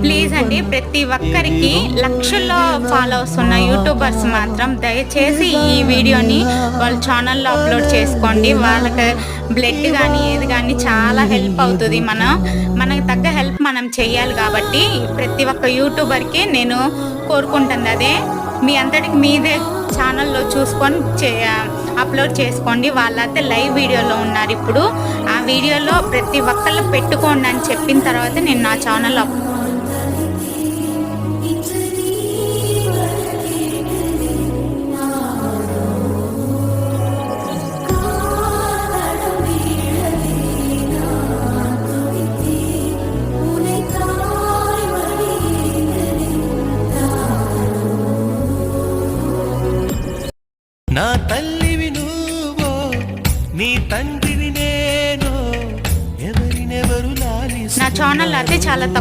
Please అండి, ప్రతి ఒక్కరికి లక్షల్లో ఫాలోవర్స్ ఉన్న యూట్యూబర్స్ మాత్రం దయచేసి ఈ వీడియోని వాళ్ళ ఛానల్లో అప్లోడ్ చేసుకోండి. వాళ్ళకి బ్లడ్ కానీ ఏది కానీ చాలా హెల్ప్ అవుతుంది. మనకు తగ్గ హెల్ప్ మనం చేయాలి. కాబట్టి ప్రతి ఒక్క యూట్యూబర్కి నేను కోరుకుంటుంది అదే, మీ అంతటికి మీదే ఛానల్లో చూసుకొని అప్లోడ్ చేసుకోండి. వాళ్ళైతే లైవ్ వీడియోలో ఉన్నారు ఇప్పుడు. ఆ వీడియోలో ప్రతి ఒక్కళ్ళు పెట్టుకోండి అని చెప్పిన తర్వాత నేను నా ఛానల్లో నా తల్లివి నువ్వో నీ తండ్రిని నేను, ఎవరినెవరు లాలి. నా ఛానల్ అయితే చాలా